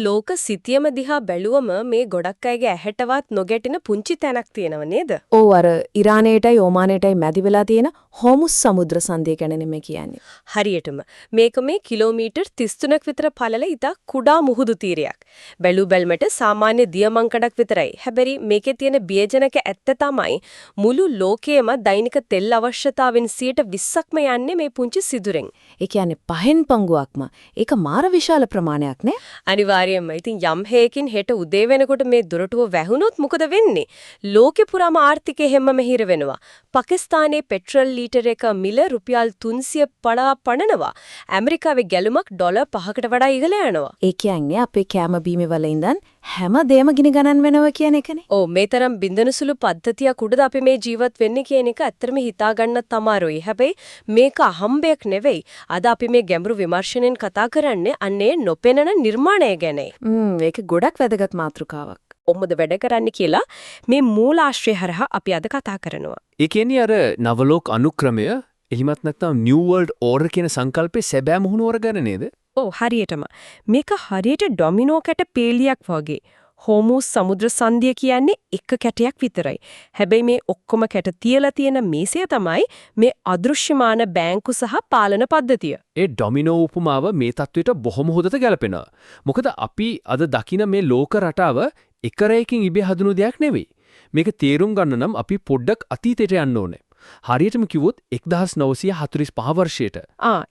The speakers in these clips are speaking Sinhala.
ලෝක සිතියම දිහා බැලුවම මේ ගොඩක් අයගේ ඇහැටවත් නොගැටෙන පුංචි තැනක් තියෙනව නේද? ඔව් අර ඉරානයටයි ඕමානයටයි මැදි වෙලා තියෙන හෝමුස් සමුද්‍ර සන්ධිය ගැන නෙමෙයි කියන්නේ. හරියටම. මේක මේ කිලෝමීටර් 33ක් විතර පළල ඉතා කුඩා මුහුදු තීරයක්. බැලු බැල්මට සාමාන්‍ය දියමංකඩක් විතරයි. හැබැයි මේකේ තියෙන බියජනක ඇත්ත තමයි මුළු ලෝකයේම දෛනික තෙල් අවශ්‍යතාවෙන් 20%ක්ම යන්නේ මේ පුංචි සිදුරෙන්. ඒ කියන්නේ පහෙන් පංගුවක්ම. ඒක මාර විශාල ප්‍රමාණයක් නේ? අනිවාර්යයෙන්ම. ඉතින් යම් හේකින් හෙට උදේ වෙනකොට මේ දොරටුව වැහුනොත් මොකද වෙන්නේ? ලෝකෙ පුරාම ආර්ථිකය හැමම හිර වෙනවා. පාකිස්තානයේ පෙට්‍රල් ලීටර එක මිල රුපියල් 300 පඩා පණනවා. ඇමරිකාවේ ගැලුමක් ඩොලර් 5කට වඩා ඉහළ යනවා. ඒ කියන්නේ අපේ කැම බීමේ වල ඉඳන් හැම දෙයක්ම ගිනි ගණන් වෙනවා කියන එකනේ. ඔව් මේ තරම් බින්දනසුළු පද්ධතියක් උඩද අපි මේ ජීවත් වෙන්නේ කියන එක ඇත්තටම හිතා ගන්නත් අමාරුයි. හැබැයි මේක අහම්බයක් නෙවෙයි. අද අපි මේ ගැඹුරු විමර්ශනයෙන් කතා කරන්නේ අන්නේ නොපෙනෙන නිර්මාණය ගැන. ඒක ගොඩක් වැදගත් මාතෘකාවක්. කොහොමද වැඩ කරන්නේ කියලා මේ මූලාශ්‍රය හරහා අපි අද කතා කරනවා. ඒ කියන්නේ අර නවලෝක අනුක්‍රමය එහිමත් නැත්නම් නිව් වර්ල්ඩ් ඕර්ඩර් කියන සංකල්පේ සැබෑ මුහුණුවර ගන්න නේද? ඔව් හරියටම. මේක හරියට ඩොමිනෝ කැට පේලියක් වගේ. හෝමුස් සමුද්‍ර සන්ධිය කියන්නේ එක කැටයක් විතරයි. හැබැයි මේ ඔක්කොම කැට තියලා තියෙන මේසය තමයි මේ අදෘශ්‍යමාන බැංකු සහ පාලන පද්ධතිය. ඒ ඩොමිනෝ උපමාව මේ තත්වයට බොහොම හොදට ගැලපෙනවා. මොකද අපි අද දකින මේ ලෝක රටාව එක රැයකින් ඉබේ හදුණු දෙයක් නෙවෙයි. මේක තේරුම් ගන්න නම් අපි පොඩ්ඩක් අතීතයට යන්න ඕනේ. හරියටම කිව්වොත් 1945 වර්ෂයට.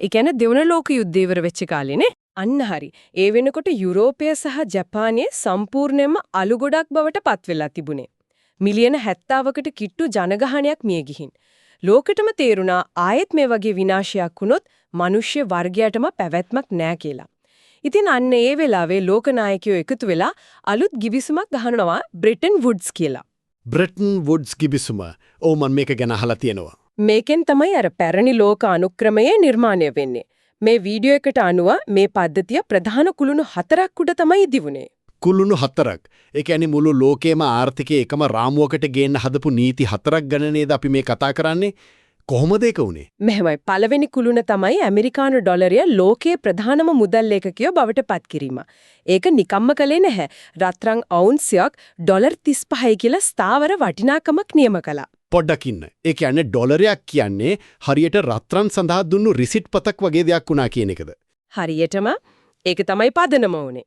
ඒ කියන්නේ දෙවන ලෝක යුද්ධය ඉවර වෙච්ච කාලේනේ. අන්න හරි. ඒ වෙනකොට යුරෝපය සහ ජපානයේ සම්පූර්ණයෙන්ම අලු ගොඩක් බවට පත් වෙලා තිබුණේ. මිලියන 70කට කිට්ටු ජනගහනයක් මිය ගිහින්. ලෝකෙටම තේරුණා ආයෙත් මේ වගේ විනාශයක් වුණොත් මිනිස්සු වර්ගයටම පැවැත්මක් නැහැ කියලා. ඉතින් අන්න ඒ වෙලාවේ ලෝක නායකයෝ එකතු වෙලා අලුත් ගිවිසුමක් ගහනවා බ්‍රිටන් වුඩ්ස් කියලා. බ්‍රිටන් වුඩ්ස් ගිවිසුම. ඔව් මම මේක ගැන අහලා තියෙනවා. මේකෙන් තමයි අර පැරණි ලෝක අනුක්‍රමය නිර්මාණය වෙන්නේ. මේ වීඩියෝ එකට අනුව මේ පද්ධතිය ප්‍රධාන කුළුණු 4ක් උඩ තමයි ඉදිවුනේ. කුළුණු 4ක්. ඒ කියන්නේ මුළු ලෝකේම ආර්ථිකයේ එකම රාමුවකට ගේන්න හදපු නීති 4ක් ගැන නේද අපි මේ කතා කරන්නේ? කොහොමද ඒක උනේ? මෙහෙමයි. පළවෙනි කුළුණ තමයි ඇමරිකානු ඩොලරය ලෝකයේ ප්‍රධානම මුදල් ලේඛකයෝ බවට පත් කිරීම. ඒක නිකම්ම කළේ නැහැ. රත්රන් අවුන්සියක් ඩොලර් 35යි කියලා ස්ථාවර වටිනාකමක් නියම කළා. පොඩ්ඩක් ඉන්න. ඒ කියන්නේ ඩොලරයක් කියන්නේ හරියට රත්රන් සඳහා දුන්නු රිසිට් පතක් වගේ දෙයක් වුණා කියන එකද? හරියටම ඒක තමයි පදනම උනේ.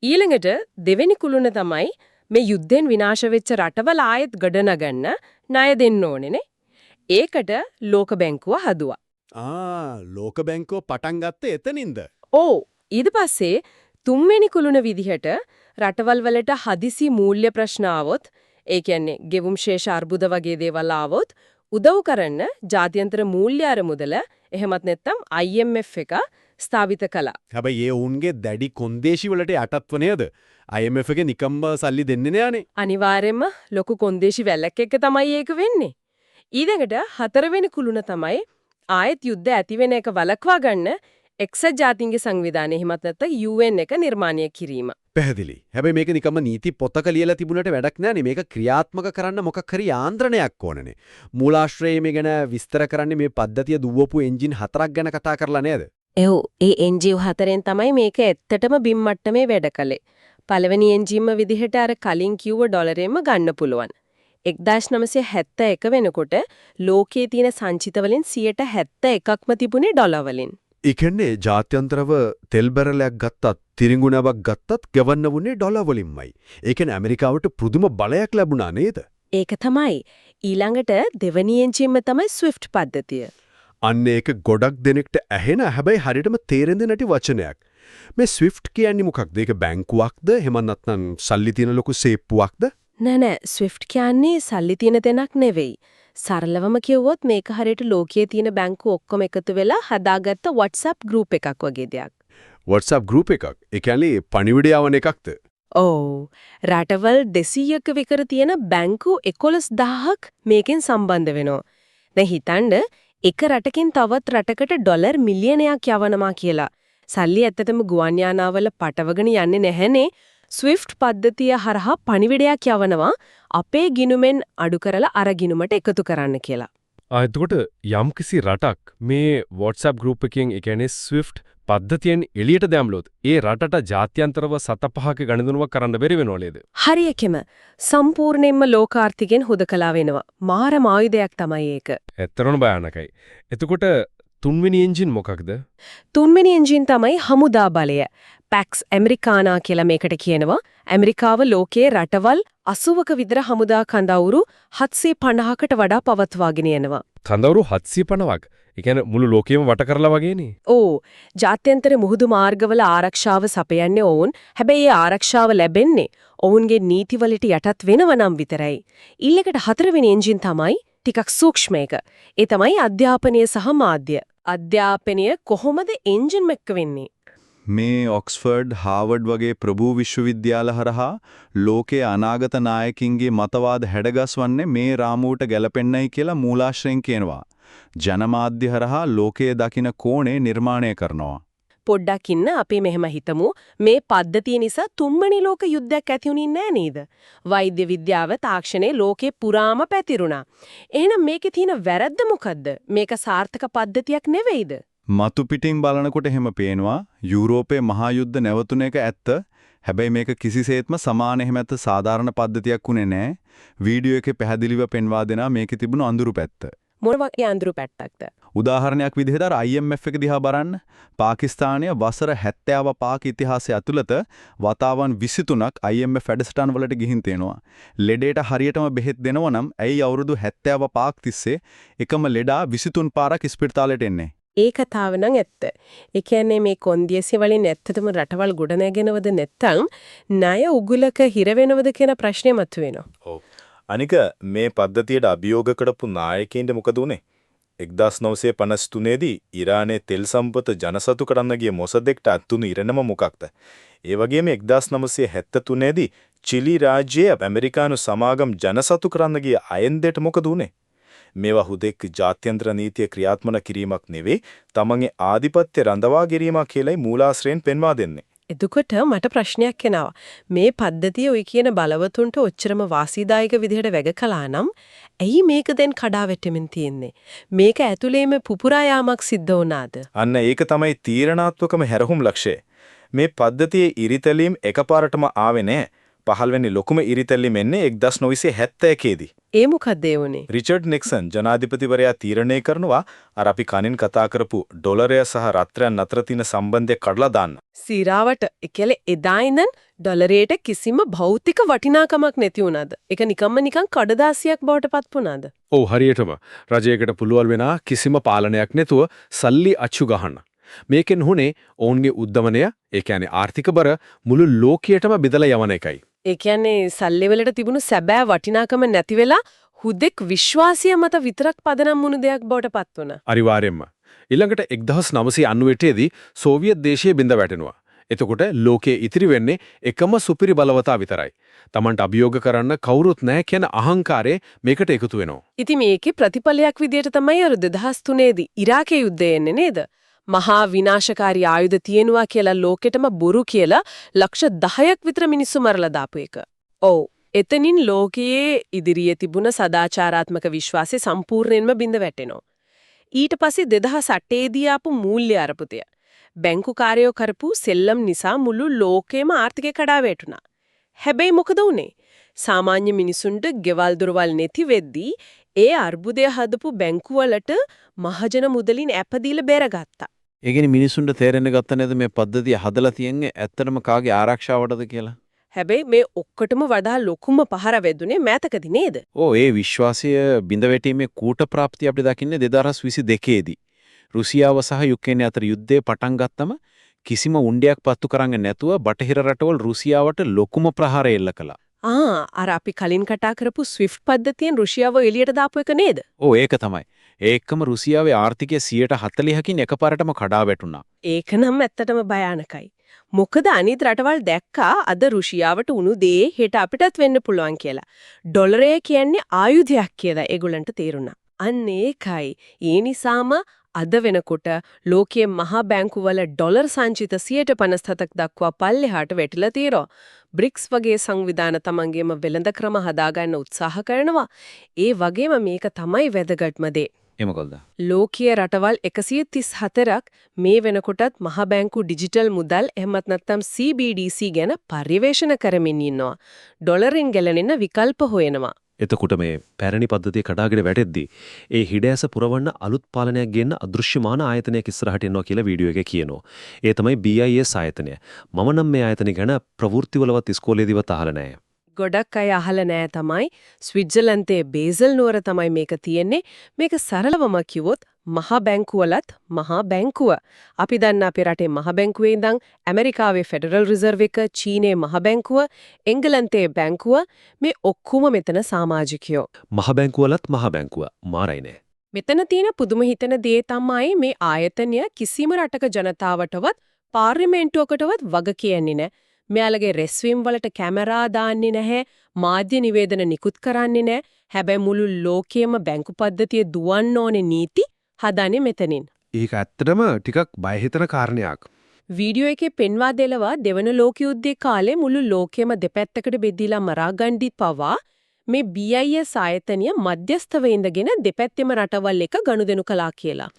ඊළඟට දෙවෙනි කුළුණ තමයි මේ යුද්ධෙන් විනාශ වෙච්ච රටවල් ආයෙත් ගොඩනගන්න ණය දෙන්න ඕනේනේ. ඒකට ලෝක බැංකුව හදුවා. ලෝක බැංකුව පටන් ගත්තේ එතනින්ද? ඔව්. ඊට පස්සේ තුන්වෙනි කුළුණ විදිහට රටවල් වලට හදිසි මූල්‍ය ප්‍රශ්න ආවොත්, ඒ කියන්නේ ගෙවුම් ශේෂ අර්බුද වගේ දේවල් ආවොත් උදව් කරන්න ජාත්‍යන්තර මූල්‍ය අරමුදල එහෙමත් නැත්නම් IMF එක ස්ථාපිත කළා. හැබැයි ඒ උන්ගේ දැඩි කොන්දේසි වලට යටත්ව නේද? IMF එකේ නිකම්ම සල්ලි දෙන්නේ නෑනේ. අනිවාර්යයෙන්ම ලොකු කොන්දේසි වැලක් එක තමයි ඒක වෙන්නේ. ඊළඟට හතරවෙනි කුළුණ තමයි ආයත් යුද්ධ ඇති වෙන එක වළක්වා ගන්න එක්සත් ජාතීන්ගේ සංවිධානය එහෙමත් නැත්නම් UN එක නිර්මාණය කිරීම. පැහැදිලි. හැබැයි මේක නිකම්ම නීති පොතක ලියලා තිබුණට වැඩක් නෑනේ. මේක ක්‍රියාත්මක කරන්න මොකක් හරි යාන්ත්‍රණයක් ඕනනේ. මූලාශ්‍රයේ මේ ගැන විස්තර කරන්නේ මේ පද්ධතිය දුවපු එන්ජින් 4ක් ගැන කතා කරලා නේද? එහො ඒ එන්ජින් 4ෙන් තමයි මේක ඇත්තටම බිම් මට්ටමේ වැඩ කළේ. පළවෙනි එන්ජින්ම විදිහට අර කලින් කිව්ව ඩොලරෙන්ම ගන්න පුළුවන්. 1971 වෙනකොට ලෝකයේ තියෙන සංචිත වලින් 71%ක්ම තිබුණේ ඩොලර් වලින්. ඒ කියන්නේ ජාත්‍යන්තරව තෙල් බැරලයක් ගත්තත්, තිරිඟුණාවක් ගත්තත් ගවන්න වුණේ ඩොලර් වලින්මයි. ඒ කියන්නේ ඇමරිකාවට පුදුම බලයක් ලැබුණා නේද? ඒක තමයි. ඊළඟට දෙවැනි එන්ජින්ම තමයි ස්විෆ්ට් පද්ධතිය. අන්න ඒක ගොඩක් දෙනෙක්ට ඇහෙන හැබැයි හරියටම තේරෙන්නේ නැති වචනයක්. මේ ස්විෆ්ට් කියන්නේ මොකක්ද? ඒක බැංකුවක්ද? එහෙම නැත්නම් සල්ලි තියෙන ලොකු සේප්පුවක්ද? නෑ ස්විෆ්ට් කියන්නේ සල්ලි තියෙන තැනක් නෙවෙයි. සරලවම කිව්වොත් මේක හරියට ලෝකයේ තියෙන බැංකු ඔක්කොම එකතු වෙලා හදාගත්ත WhatsApp group එකක් වගේ දෙයක්. WhatsApp group එකක්? ඒ කියන්නේ පණිවිඩය යවන එකක්ද? ඔව්. රටවල් 200ක විතර තියෙන බැංකු 11000ක් මේකෙන් සම්බන්ධ වෙනවා. දැන් හිතන්න එක රටකින් තවත් රටකට ඩොලර් මිලියනයක් යවනවා කියලා. සල්ලි ඇත්තටම ගුවන් යානාවල පටවගෙන යන්නේ නැහැනේ. ස්විෆ්ට් පද්ධතිය හරහා පණිවිඩයක් යවනවා අපේ ගිණුමෙන් අඩු කරලා අර ගිණුමට එකතු කරන්න කියලා. එතකොට යම්කිසි රටක් මේ WhatsApp group එකෙන් ඒ කියන්නේ Swift පද්ධතියෙන් එළියට දැම්ලොත් ඒ රටට ජාත්‍යන්තරව සත පහක ගණනුවක් කරන්න බැරි වෙනව නේද? හරියකම සම්පූර්ණයෙන්ම ලෝකාර්ථිකෙන් හුදකලා වෙනවා. මාරම ආයුධයක් තමයි ඒක. ඇත්තටම භයානකයි. එතකොට තුන්වෙනි එන්ජින් මොකක්ද? තුන්වෙනි එන්ජින් තමයි හමුදා බලය. පැක්ස් ඇමරිකානා කියලා මේකට කියනවා. ඇමරිකාව ලෝකයේ රටවල් 80ක විතර හමුදා කඳවුරු 750කට වඩා පවත්වාගෙන යනවා. කඳවුරු 750ක්. ඒ කියන්නේ මුළු ලෝකෙම වට කරලා වගේනේ. ඕ ජාත්‍යන්තර මුහුදු මාර්ගවල ආරක්ෂාව සපයන්නේ ඔවුන්. හැබැයි ඒ ආරක්ෂාව ලැබෙන්නේ ඔවුන්ගේ නීතිවලට යටත් වෙනව නම් විතරයි. ඊළඟට හතරවෙනි එන්ජින් තමයි ටිකක් සූක්ෂම එක. ඒ තමයි අධ්‍යාපනය සහ මාධ්‍ය. අධ්‍යාපනය කොහොමද එන්ජින් එක්ක වෙන්නේ? මේ ඔක්ස්ෆර්ඩ් හාවර්ඩ් වගේ ප්‍රභූ විශ්වවිද්‍යාල හරහා ලෝකයේ අනාගත නායකින්ගේ මතවාද හැඩගස්වන්නේ මේ රාමුවට ගැලපෙන්නයි කියලා මූලාශ්‍රයෙන් කියනවා. ජනමාධ්‍ය හරහා ලෝකයේ දකින කෝණේ නිර්මාණය කරනවා. පොඩ්ඩක් ඉන්න අපි මෙහෙම හිතමු මේ පද්ධතිය නිසා තුන්වෙනි ලෝක යුද්ධයක් ඇති වුණේ නැහැ නේද? වෛද්‍ය විද්‍යාව තාක්ෂණයේ ලෝකේ පුරාම පැතිරුණා. එහෙනම් මේකේ තියෙන වැරද්ද මොකද්ද? මේක සාර්ථක පද්ධතියක් නෙවෙයිද? මතු පිටින් බලනකොට එහෙම පේනවා යුරෝපයේ මහා යුද්ධ නැවතුන එක ඇත්ත. හැබැයි මේක කිසිසේත්ම සමාන එහෙමත් සාධාරණ පද්ධතියක් උනේ නැහැ. වීඩියෝ එකේ පැහැදිලිව පෙන්වා දෙනා මේකේ තිබුණු අඳුරු පැත්ත. මොන වගේ අඳුරු පැත්තක්ද? උදාහරණයක් විදිහට අර IMF එක දිහා බලන්න. පාකිස්තානය වසර 70 පාක ඉතිහාසය ඇතුළත වතාවන් 23ක් IMF වැඩසටහන් වලට ගිහින් තියෙනවා. ලෙඩේට හරියටම බෙහෙත් දෙනවා නම් ඇයි අවුරුදු 70 පාක් තිස්සේ එකම ලෙඩා 23 පාරක් ස්පිරිතාලෙට එන්නේ? ඒ කතාව නම් ඇත්ත. ඒ කියන්නේ මේ කොන්දියසි වලින් ඇත්තටම රටවල් ගොඩනැගෙනවද නැත්නම් ණය උගුලක හිර වෙනවද කියන ප්‍රශ්නේ මතුවෙනවා. ඔව්. අනික මේ පද්ධතියට අභියෝග කරපු නායකයින්ට මොකද උනේ? 1953 දී ඉරානයේ තෙල් සම්පත ජනසතු කරන්න ගිය මොසදෙක්ට අත්තුණු ඉරණම මොකක්ද? ඒ වගේම 1973 දී චිලි රාජ්‍යයේ ඇමරිකානු සමාගම් ජනසතු කරන්න ගිය අයෙන්දේට මොකද උනේ? මේවා හුදෙක් ජාත්‍යන්තර නීතිය ක්‍රියාත්මක කිරීමක් නෙවෙයි, තමන්ගේ ආධිපත්‍ය රඳවා ගැනීමක් කියලායි මූලාශ්‍රයෙන් පෙන්වා දෙන්නේ. එතකොට මට ප්‍රශ්නයක් එනවා. මේ පද්ධතිය ඔය කියන බලවතුන්ට ඔච්චරම වාසීදායක විදිහට වැග කළා නම් ඇයි මේක දැන් කඩා වැටෙමින් තියෙන්නේ? මේක ඇතුළේම පුපුරා යාමක් සිද්ධ වුණාද? අන්න ඒක තමයි තීරණාත්මකම හැරහුම් ලක්ෂය. මේ පද්ධතියේ ඉරිතැලීම් එකපාරටම ආවේ නැහැ. පහළවෙනි ලොකුම ඉරිතැලීම එන්නේ 1971 දී. ඒ මොකද ඒ වුනේ? රිචඩ් නික්සන් ජනාධිපතිවරයා තීරණය කරනවා අර අපි කනින් කතා කරපු ඩොලරය සහ රත්තරන් අතර තියෙන සම්බන්ධය කඩලා දාන්න. සීරාවට එකල එදා ඉඳන් ඩොලරයට කිසිම භෞතික වටිනාකමක් නැති වුණාද? ඒක නිකන් කඩදාසියක් බවට පත් වුණාද? ඔව් හරියටම රජයකට පුළුවන් වෙනා කිසිම පාලනයක් නැතුව සල්ලි අච්චු ගහන්න. මේකෙන් හුනේ ඔවුන්ගේ උද්දමනය, ඒ කියන්නේ ආර්ථික බර මුළු ලෝකයටම බෙදලා යවන එකයි. ඒ කියන්නේ සල්ලි වලට තිබුණු සැබෑ වටිනාකම නැති වෙලා හුදෙක් විශ්වාසය මත විතරක් පදනම් වුණු දෙයක් බවට පත් වුණා. අනිවාර්යයෙන්ම. ඊළඟට 1998 දී සෝවියට් දේශයේ බිඳ වැටෙනවා. එතකොට ලෝකයේ ඉතිරි වෙන්නේ එකම සුපිරි බලවතා විතරයි. Tamanට අභියෝග කරන්න කවුරුත් නැහැ කියන අහංකාරය මේකට එකතු වෙනවා. ඉතින් මේකේ ප්‍රතිඵලයක් විදියට තමයි අර 2003 දී ඉරාකේ යුද්ධය එන්නේ නේද? මහා විනාශකාරී ආයුධ තියෙනවා කියලා ලෝකෙටම බොරු කියලා ලක්ෂ 10ක් විතර මිනිස්සු මරලා දාපු එක. ඔව්. එතනින් ලෝකයේ ඉදිරියේ තිබුණ සදාචාරාත්මක විශ්වාසය සම්පූර්ණයෙන්ම බිඳ වැටෙනවා. ඊට පස්සේ 2008 දී ආපු මූල්‍ය අරපුතය. බැංකු කාර්යෝ කරපු සෙල්ලම් නිසා මුළු ලෝකෙම ආර්ථිකය කඩා වැටුණා. හැබැයි මොකද වුනේ? සාමාන්‍ය මිනිසුන්ට ගෙවල් දොරවල් නැති වෙද්දී ඒ අර්බුදය හදපු බැංකු වලට මහජන මුදලින් ඇපදීලා බේරගත්තා. ඒ කියන්නේ මිනිසුන්ට තේරෙන්න ගත්ත නේද මේ පද්ධතිය හදලා තියෙන්නේ ඇත්තටම කාගේ ආරක්ෂාවටද කියලා? හැබැයි මේ ඔක්කොටම වඩා ලොකුම පහර වැදුනේ මෑතකදී නේද? ඒ විශ්වාසය බිඳ වැටීමේ කූට ප්‍රාප්තිය අපිට දකින්නේ 2022 දී. රුසියාව සහ යුක්රේනය අතර යුද්ධය පටන් ගත්තම කිසිම උණ්ඩයක් පත්තු කරන්නේ නැතුව බටහිර රටවල් රුසියාවට ලොකුම ප්‍රහාරය එල්ල කළා. අර අපි කලින් කතා කරපු ස්විෆ්ට් පද්ධතියෙන් රුසියාව එළියට දාපු එක නේද? ඒක තමයි. ඒකම රුසියාවේ ආර්ථිකය 140කින් එකපාරටම කඩා වැටුණා. ඒක නම් ඇත්තටම භයානකයි. මොකද අනිත් රටවල් දැක්කා අද රුසියාවට උණු දේ හෙට අපිටත් වෙන්න පුළුවන් කියලා. ඩොලරය කියන්නේ ආයුධයක් කියලා ඒගොල්ලන්ට තේරුණා. අන්න ඒකයි. ඒ නිසාම අද වෙනකොට ලෝකයේ මහා බැංකුවල ඩොලර් සංචිත 157ක් දක්වා පල්ලෙහාට වැටිලා තියෙනවා. බ්‍රික්ස් වගේ සංවිධාන තමන්ගේම වෙළඳ ක්‍රම හදාගන්න උත්සාහ කරනවා. ඒ වගේම මේක තමයි වැදගත්ම දේ. ඒ මොකද? ලෝකීය රටවල් 134ක් මේ වෙනකොටත් මහ බැංකු ඩිජිටල් මුදල් එහෙමත් නැත්නම් CBDC ගැන පර්යවේෂණ කරමින් ඉන්නවා. ඩොලරින් ගැලෙන විකල්ප හොයනවා. එතකොට මේ පැරණි පද්ධතිය කඩාගෙන වැටෙද්දී ඒ හිඩෑස පුරවන්න අලුත් පාලනයක් ගෙන්න අදෘශ්‍යමාන ආයතනයක් ඉස්සරහට එනවා කියලා වීඩියෝ එකේ කියනවා. ඒ තමයි BIS ආයතනය. මම නම් මේ ආයතනය ගැන ප්‍රවෘත්තිවලවත් ඉස්කෝලේදීවත් අහලා නැහැ. ගොඩක් අය අහලා නැහැ තමයි. ස්විට්සර්ලන්තයේ බේසල් නුවර තමයි මේක තියෙන්නේ. මේක සරලවම කිව්වොත් මහා බැංකුවලත් මහා බැංකුව. අපි දන්න අපේ රටේ මහා බැංකුවේ ඉඳන් ඇමරිකාවේ ෆෙඩරල් රිසර්ව් එක, චීනයේ මහා බැංකුව, එංගලන්තයේ බැංකුව මේ ඔක්කොම මෙතන සමාජිකයෝ. මහ බැංකුවලත් මහ බැංකුව මාරයි නෑ. මෙතන තියෙන පුදුම හිතන දේ තමයි මේ ආයතනය කිසිම රටක ජනතාවටවත් පාර්ලිමේන්තුවකටවත් වග කියන්නේ නැහැ. මෙයාලගේ රෙස්වීම් වලට කැමරා දාන්නේ නැහැ, මාධ්‍ය නිවේදන නිකුත් කරන්නේ නැහැ. හැබැයි මුළු ලෝකයේම බැංකු පද්ධතිය දුවන්න ඕනේ නීති හදන්නේ මෙතනින්. ඒක ඇත්තටම ටිකක් බය හිතන කාරණයක්. වීඩියෝ එකේ පෙන්වා දෙලවා දෙවන ලෝක යුද්ධයේ කාලේ මුළු ලෝකෙම දෙපැත්තකට බෙදීලා මරාගන්දි පවා මේ BIS ආයතනය මධ්‍යස්ථව ඉඳගෙන දෙපැත්තෙම රටවල් එක ගනුදෙනු කළා කියලා.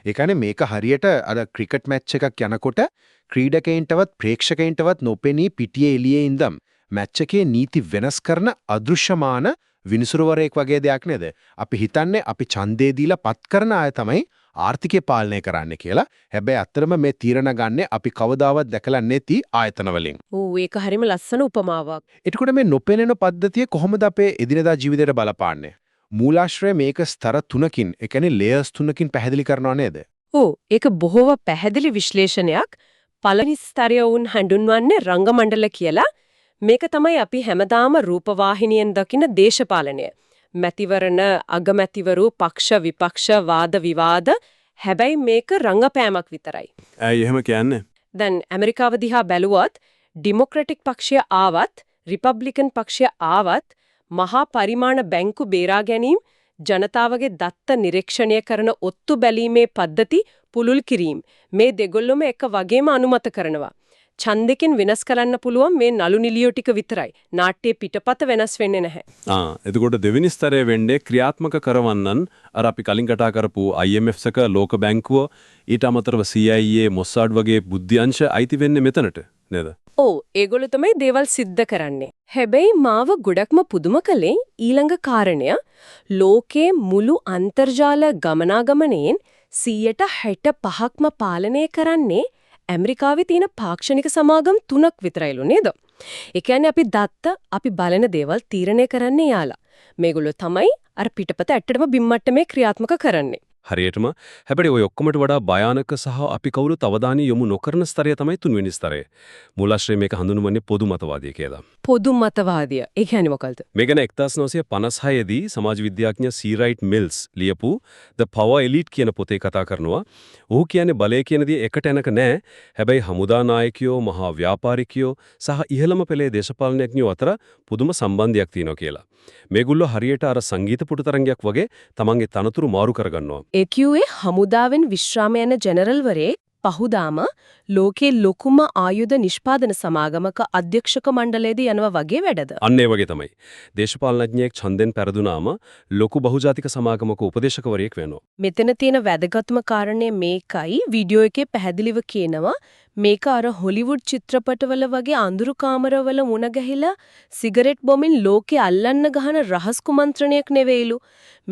ඒ කියන්නේ මේක හරියට අර ක්‍රිකට් මැච් එකක් යනකොට ක්‍රීඩකයින්ටවත් ප්‍රේක්ෂකයින්ටවත් නොපෙනී පිටියේ එළියේ ඉඳන් මැච් එකේ නීති වෙනස් කරන අදෘශ්‍යමාන විනිසුරුවරයෙක් වගේ දෙයක් නේද? අපි හිතන්නේ අපි ඡන්දේ දීලා පත් කරන අය තමයි ආර්ථිකය පාලනය කරන්න කියලා. හැබැයි අත්‍තරම මේ තීරණ ගන්න අපි කවදාවත් දැකලා නැති ආයතන වලින්. ඕ ඒක හරිම ලස්සන උපමාවක්. එතකොට මේ නොපෙනෙන පද්ධතිය කොහොමද අපේ එදිනදා ජීවිතයට බලපාන්නේ? මූලාශ්‍රය මේක ස්තර 3කින්, ඒ කියන්නේ ලේයර්ස් 3කින් පැහැදිලි කරනවා නේද? ඔව් ඒක බොහෝම පැහැදිලි විශ්ලේෂණයක්. පළවෙනි ස්තරය වුන් හඳුන්වන්නේ රංගමණ්ඩල කියලා. මේක තමයි අපි හැමදාම රූපවාහිනියෙන් දකින දේශපාලනය. මැතිවරණ, අගමැතිවරු, පක්ෂ විපක්ෂ වාද විවාද. හැබැයි මේක රංගපෑමක් විතරයි. ඇයි එහෙම කියන්නේ? දැන් ඇමරිකාව දිහා බැලුවොත් ඩෙමොක්‍රැටික් පක්ෂය ආවත්, රිපබ්ලිකන් පක්ෂය ආවත් මහා පරිමාණ බැංකු බේරා ගැනීම, ජනතාවගේ දත්ත නිරීක්ෂණය කරන ඔත්තු බැලීමේ පද්ධති පුළුල් කිරීම මේ දෙගොල්ලොම එක වගේම අනුමත කරනවා. ඡන්දකින් වෙනස් කරන්න පුළුවන් මේ නළු නිලියෝ ටික විතරයි. නාට්‍ය පිටපත වෙනස් වෙන්නේ නැහැ. එතකොට දෙවෙනි ස්තරය වෙන්නේ ක්‍රියාත්මක කරවන්නන් අර අපි කලින් කතා කරපු IMF සක ලෝක බැංකුව ඊට අමතරව CIA මොස්සාඩ් වගේ බුද්ධ්‍යංශ අයිති වෙන්නේ මෙතනට නේද? ඔව් ඒගොල්ලෝ තමයි දේවල් සිද්ධ කරන්නේ. හැබැයි මාව ගොඩක්ම පුදුම කළේ ඊළඟ කාරණය ලෝකයේ මුළු අන්තර්ජාල ගමනාගමනයෙන් 65%ක්ම පාලනය කරන්නේ ඇමරිකාවේ තියෙන පාක්ෂණික සමාගම් 3ක් විතරයිලු නේද? ඒ කියන්නේ අපි අපි බලන දේවල් තීරණය කරන්නේ යාලා. මේගොල්ලෝ තමයි අර පිටපත ඇත්තටම බිම්මට්ටමේ ක්‍රියාත්මක කරන්නේ. හරියටම. හැබැයි ඔය ඔක්කොමට වඩා භයානක සහ අපි කවුරුත් අවධානය යොමු නොකරන ස්තරය තමයි තුන්වෙනි ස්තරය. මූලාශ්‍රය මේක හඳුන්වන්නේ පොදු මතවාදය කියලා. පොදු මතවාදය. ඒ කියන්නේ මොකල්ද? මේ ගැන 1956 දී සමාජ විද්‍යාඥ C. Wright Mills ලියපු The Power Elite කියන පොතේ කතා කරනවා. ඔහු කියන්නේ බලය කියන දේ එකට එනක නෑ. හැබැයි හමුදා නායකයෝ, මහා ව්‍යාපාරිකයෝ සහ ඉහළම පෙළේ දේශපාලනඥයෝ අතර පුදුම සම්බන්ධයක් තියෙනවා කියලා. මේගොල්ලෝ හරියට අර සංගීත පුටු තරංගයක් වගේ තමන්ගේ තනතුරු මාරු කරගන්නවා. ඒ කිව්වේ හමුදාවෙන් විශ්‍රාම යන ජෙනරල්වරේ පහුදාම ලෝකේ ලොකුම ආයුධ නිෂ්පාදන සමාගමක අධ්‍යක්ෂක මණ්ඩලයේදී යනවා වගේ වැඩද? අන්න ඒ වගේ තමයි. දේශපාලනඥයෙක් ඡන්දෙන් පෙරදුනාම ලොකු බහුජාතික සමාගමක උපදේශකවරයෙක් වෙනවා. මෙතන තියෙන වැදගත්ම කාරණේ මේකයි වීඩියෝ එකේ පැහැදිලිව කියනවා මේක අර හොලිවුඩ් චිත්‍රපටවල වගේ අඳුරු කාමරවල මුණ ගැහිලා සිගරට් බොමින් ලෝකේ අල්ලන්න ගහන රහස් කුමන්ත්‍රණයක් නෙවෙයිලු.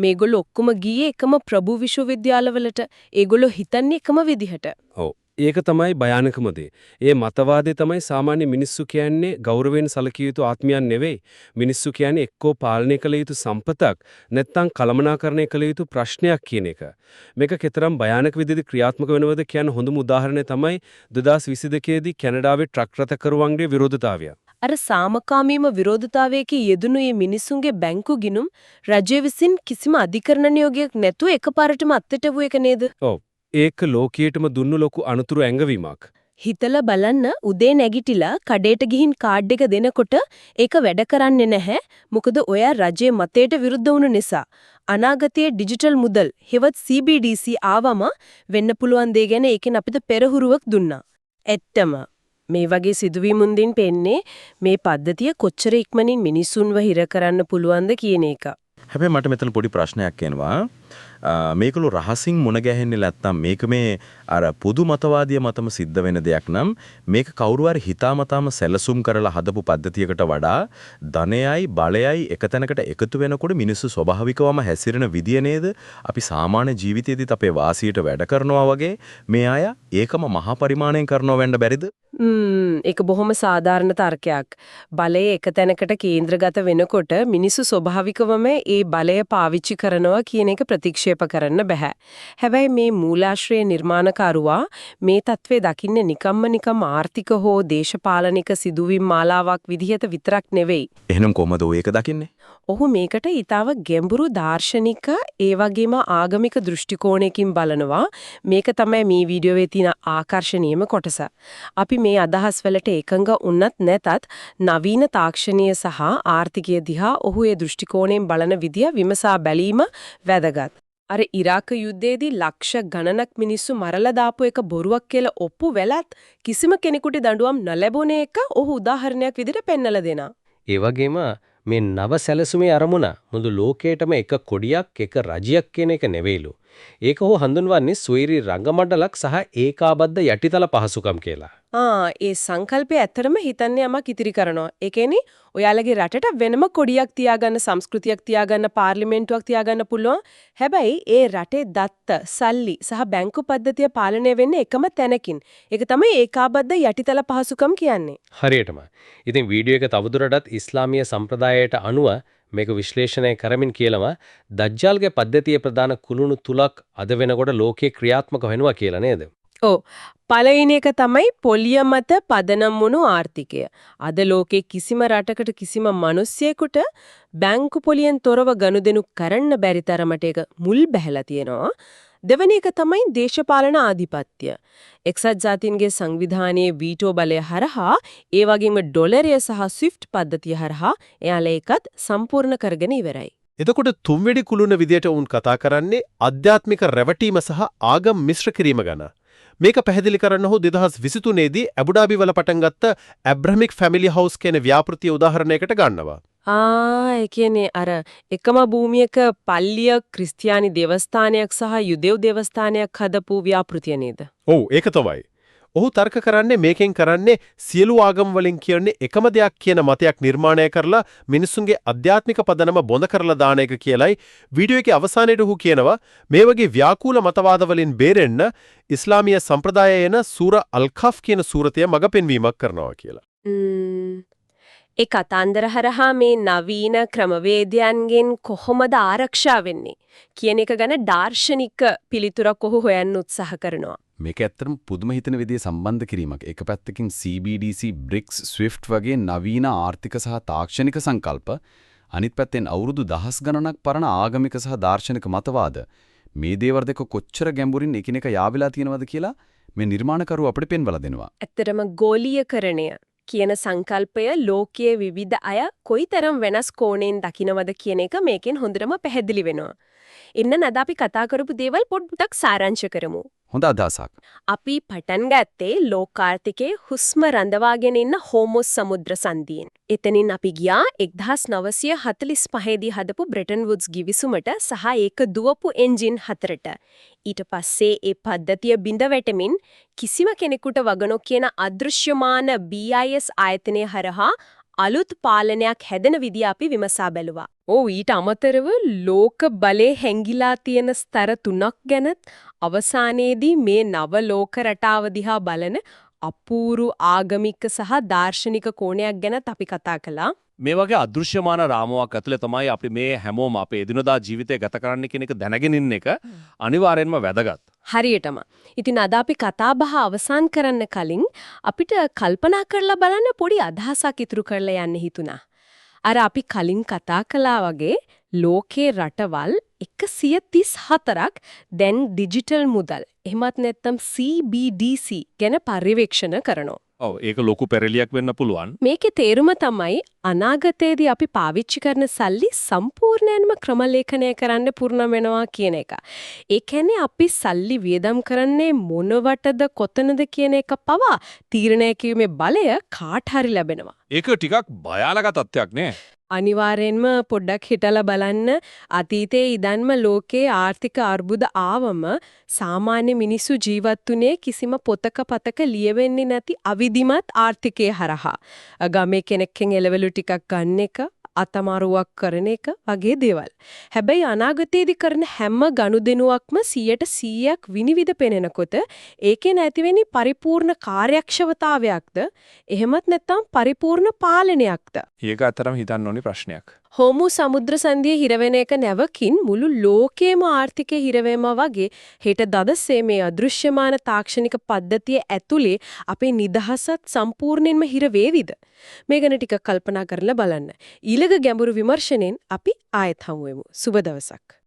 මේගොල්ලෝ ඔක්කොම ගියේ එකම ප්‍රභු විශ්වවිද්‍යාලවලට. ඒගොල්ලෝ හිතන්නේ එකම විදිහට. ඔව්. ඒක තමයි භයානකම දේ. ඒ මතවාදේ තමයි සාමාන්‍ය මිනිස්සු කියන්නේ ගෞරවයෙන් සැලකිය යුතු ආත්මයන් නෙවෙයි. මිනිස්සු කියන්නේ එක්කෝ පාලනය කළ යුතු සම්පතක් නැත්නම් කළමනාකරණය කළ යුතු ප්‍රශ්නයක් කියන එක. මේක කෙතරම් භයානක විදිහට ක්‍රියාත්මක වෙනවද කියන හොඳම උදාහරණය තමයි 2022 දී කැනඩාවේ ට්‍රක් රථකරුවන්ගේ විරෝධතාවය. අර සාමකාමීම විරෝධතාවයක යෙදුණු මේ මිනිසුන්ගේ බැංකු ගිණුම් රජය විසින් කිසිම අධිකරණ නියෝගයක් නැතුව එකපාරටම අත්හැටවු එක නේද? ඔව්. ඒක ලෝකයේටම දුන්නු ලොකු අනුතුරු ඇඟවීමක්. හිතලා බලන්න උදේ නැගිටිලා කඩේට ගිහින් කාඩ් එක දෙනකොට ඒක වැඩ කරන්නේ නැහැ. මොකද ඔයා රජයේ මතයට විරුද්ධ වුණු නිසා. අනාගතයේ ඩිජිටල් මුදල් හෙවත් CBDC ආවම වෙන්න පුළුවන් දේ ගැන ඒකෙන් අපිට පෙරහුරුවක් දුන්නා. ඇත්තම මේ වගේ සිදුවීමුන්දින් පෙන්නේ මේ පද්ධතිය කොච්චර ඉක්මනින් මිනිසුන්ව හිර කරන්න පුළුවන්ද කියන එක. හැබැයි මට මෙතන පොඩි ප්‍රශ්නයක් එනවා. මේකළු රහසින් මුණ ගැහෙන්නේ නැත්තම් මේක මේ අර පොදු මතවාදිය මතම සිද්ධ වෙන දෙයක් නම් මේක කවුරු හරි හිතාමතාම සැලසුම් කරලා හදපු පද්ධතියකට වඩා ධනයයි බලයයි එකතැනකට එකතු වෙනකොට මිනිස්සු ස්වභාවිකවම හැසිරෙන විදිය නේද අපි සාමාන්‍ය ජීවිතයේදීත් අපේ වාසියට වැඩ කරනවා වගේ මේ අය ඒකම මහා පරිමාණයෙන් කරනව වෙන්න බැරිද? ඒක බොහොම සාධාරණ තර්කයක්. බලය එකතැනකට කේන්ද්‍රගත වෙනකොට මිනිස්සු ස්වභාවිකවම ඒ බලය පාවිච්චි කරනවා කියන එක ප්‍රතික්ෂේප කරන්න බෑ. හැබැයි මේ මූලාශ්‍රයේ නිර්මාණකරුවා මේ தત્ත්වය දකින්නේ නිකම්ම ආර්ථික හෝ දේශපාලනික සිදුවීම් මාලාවක් විදිහට විතරක් නෙවෙයි. එහෙනම් කොහමද ඔය එක දකින්නේ? ඔහු මේකට ඊටව ගැඹුරු දාර්ශනික ඒ වගේම ආගමික දෘෂ්ටි කෝණයකින් බලනවා. මේක තමයි මේ වීඩියෝවේ තියෙන ආකර්ශනීයම කොටස. අපි මේ අදහස් වලට එකඟ වුණත් නැතත් නවීන තාක්ෂණීය සහ ආර්ථිකය දිහා ඔහු ඒ දෘෂ්ටි කෝණයෙන් බලන විදිය විමසා බැලීම වැදගත්. අර ඉරාක යුද්ධයේදී ලක්ෂ ගණනක් මිනිස්සු මරලා දාපු එක බොරුවක් කියලා ඔප්පු වෙලත් කිසිම කෙනෙකුට දඬුවම් නොලැබුණ එක ඔහු උදාහරණයක් විදිහට පෙන්වලා දෙනවා. ඒ වගේම මේ නව සැලසුමේ අරමුණ මුළු ලෝකයටම එක කොඩියක් එක රජයක් කියන එක නෙවෙයිලු. ඒක හො හඳුන්වන්නේ ස්වෛරී රංගමණ්ඩලක් සහ ඒකාබද්ධ යටිතල පහසුකම් කියලා. ඒ සංකල්පය ඇත්තටම හිතන්නේ යමක් ඉතිරි කරනවා. ඒ කියන්නේ ඔයාලගේ රටට වෙනම කොඩියක් තියාගන්න සංස්කෘතියක් තියාගන්න පාර්ලිමේන්තුවක් තියාගන්න පුළුවන්. හැබැයි ඒ රටේ දත්ත, සල්ලි සහ බැංකු පද්ධතිය පාලනය වෙන්නේ එකම තැනකින්. ඒක තමයි ඒකාබද්ධ යටිතල පහසුකම් කියන්නේ. හරියටම. ඉතින් වීඩියෝ එක තවදුරටත් ඉස්ලාමීය සම්ප්‍රදායයට අනුව මේක විශ්ලේෂණය කරමින් කියලම දජ්ජාල්ගේ පද්ධතියේ ප්‍රධාන කුළුණු තුලක් අද වෙනකොට ලෝකේ ක්‍රියාත්මක වෙනවා කියලා නේද? ඔව්. පළවෙනි එක තමයි පොලිය මත පදනම් වුණු ආර්ථිකය. අද ලෝකේ කිසිම රටකට කිසිම මිනිස්සෙකුට බැංකු පොලියෙන් තොරව ගනුදෙනු කරන්න බැරි තරමට ඒක මුල් බැහැලා තියෙනවා. දෙවෙනි එක තමයි දේශපාලන ආධිපත්‍ය. එක්සත් ජාතීන්ගේ සංවිධානයේ වීටෝ බලය හරහා ඒ වගේම ඩොලරය සහ ස්විෆ්ට් පද්ධතිය හරහා එයාලා ඒකත් සම්පූර්ණ කරගෙන ඉවරයි. එතකොට තුන්වෙනි කුළුණ විදියට උන් කතා කරන්නේ ආධ්‍යාත්මික රැවටීම සහ ආගම් මිශ්‍ර කිරීම ගැන. මේක පැහැදිලි කරන්න හෝ 2023 දී ඇබුඩාබි වල පටන් ගත්ත ඇබ්‍රහමික් ෆැමිලි හවුස් කියන ව්‍යාපෘතිය උදාහරණයකට ගන්නවා. ඒ කියන්නේ අර එකම භූමියක පල්ලිය ක්‍රිස්තියානි දේවස්ථානයක් සහ යුදෙව් දේවස්ථානයක් හදපු ව්‍යාපෘතිය නේද? ඔව් ඒක තමයි. ඔහු තර්ක කරන්නේ මේකෙන් කරන්නේ සියලු ආගම් වලින් කියන්නේ එකම දෙයක් කියන මතයක් නිර්මාණය කරලා මිනිසුන්ගේ අධ්‍යාත්මික පදනම බොඳ කරලා දාන එක කියලයි. වීඩියෝ එකේ අවසානයේදී ඔහු කියනවා මේ වගේ ව්‍යාකූල මතවාද වලින් බේරෙන්න ඉස්ලාමීය සම්ප්‍රදායයේ එන සූර අල්-කෆ් කියන සූරතය මඟ පෙන්වීමක් කරනවා කියලා. ඒ කතාන්දර හරහා මේ නවීන ක්‍රමවේදයන්ගෙන් කොහොමද ආරක්ෂා වෙන්නේ කියන එක ගැන දාර්ශනික පිළිතුරක් ඔහු හොයන්න උත්සාහ කරනවා. මේක ඇත්තටම පුදුම හිතෙන විදිහේ සම්බන්ධ කිරීමක්. එක පැත්තකින් CBDC, BRICS, SWIFT වගේ නවීන ආර්ථික සහ තාක්ෂණික සංකල්ප, අනිත් පැත්තෙන් අවුරුදු දහස් ගණනක් පරණ ආගමික සහ දාර්ශනික මතවාද. මේ දේවල් දෙක කොච්චර ගැඹුරින් එකිනෙක යාවිලා තියෙනවද කියලා මේ නිර්මාණකරුවෝ අපිට පෙන්වලා දෙනවා. ඇත්තටම ගෝලීයකරණය කියන සංකල්පය ලෝකයේ විවිධ අය කොයිතරම් වෙනස් කෝණයෙන් දකින්නවද කියන එක මේකෙන් හොඳටම පැහැදිලි වෙනවා. ඉන්න අද අපි කතා කරපු දේවල් පොඩ්ඩක් සාරාංශ කරමු. හොඳ අදහසක්. අපි පටන් ගත්තේ ලෝකාර්ථිකේ හුස්ම රඳවාගෙන ඉන්න හෝමෝස් සමුද්‍ර සංධියෙන්. එතනින් අපි ගියා 1945 දී හදපු බ්‍රෙටන් වුඩ්ස් ගිවිසුමට සහ ඒක දුවපු එන්ජින් 4ට. ඊට පස්සේ ඒ පද්ධතිය බිඳ වැටෙමින් කිසිම කෙනෙකුට වගනෝ කියන අදෘශ්‍යමාන BIS ආයතනය හරහා අලුත් පාලනයක් හැදෙන විදිය අපි විමසා බැලුවා. ඊට අමතරව ලෝක බලයේ හැංගිලා තියෙන ස්තර 3ක් ගැනත් අවසානයේදී මේ නව ලෝක රටාව දිහා බලන අපූරු ආගමික සහ දාර්ශනික කෝණයක් ගැනත් අපි කතා කළා. මේ වගේ අදෘශ්‍යමාන රාමුවක් ඇතුලේ තමයි අපි මේ හැමෝම අපේ එදිනදා ජීවිතය ගත කරන්න කියන එක දැනගෙන ඉන්න එක අනිවාර්යෙන්ම වැදගත්. හරියටම. ඉතින් අද අපි කතාබහ අවසන් කරන්න කලින් අපිට කල්පනා කරලා බලන්න පොඩි අදහසක් ඉතුරු කරලා යන්න හිතුණා. අර අපි කලින් කතා කළා වගේ ලෝකේ රටවල් 134ක් දැන් ඩිජිටල් මුදල් එහෙමත් නැත්නම් CBDC ගැන පර්යवेक्षණ කරනවා. ඔව් ඒක ලොකු පෙරලියක් වෙන්න පුළුවන්. මේකේ තේරුම තමයි අනාගතයේදී අපි පාවිච්චි කරන සල්ලි සම්පූර්ණයෙන්ම ක්‍රමලේඛනය කරන්න පුරුණ වෙනවා කියන එක. ඒ කියන්නේ අපි සල්ලි වියදම් කරන්නේ මොනවටද කොතනද කියන එක පවා තීරණය කිරීමේ බලය කාට හරි ලැබෙනවා. ඒක ටිකක් භයානක තත්ත්වයක් නේ. අනිවාර්යෙන්ම පොඩ්ඩක් හිතලා බලන්න අතීතයේ ඉදන්ම ලෝකේ ආර්ථික අර්බුද ආවම සාමාන්‍ය මිනිස්සු ජීවත් වුණේ කිසිම පොතක පතක ලියවෙන්නේ නැති අවිධිමත් ආර්ථිකයේ හරහා. ගමේ කෙනෙක්ගෙන් එළවලු ටිකක් ගන්න එක අතමාරුවක් කරන එක වගේ දේවල්. හැබැයි අනාගතයේදී කරන හැම ගනුදෙනුවක්ම 100% විනිවිද පෙනෙනකොට ඒකේ නැතිවෙනි පරිපූර්ණ කාර්යක්ෂමතාවයක්ද එහෙමත් නැත්නම් පරිපූර්ණ පාලනයක්ද? ඒක අතරම හිතන්න ඕනි ප්‍රශ්නයක්. හෝමු සමුද්‍ර සංධියේ හිරවෙන එක නැවකින් මුළු ලෝකේම ආර්ථිකයේ හිරවීම වගේ හෙට දදසේ මේ අදෘශ්‍යමාන තාක්ෂණික පද්ධතිය ඇතුලේ අපේ නිදහසත් සම්පූර්ණයෙන්ම හිර වේවිද? මේ ගැන ටිකක් කල්පනා කරලා බලන්න. ඊළඟ ගැඹුරු විමර්ශනෙන් අපි ආයෙත් හමු වෙමු. සුබ දවසක්.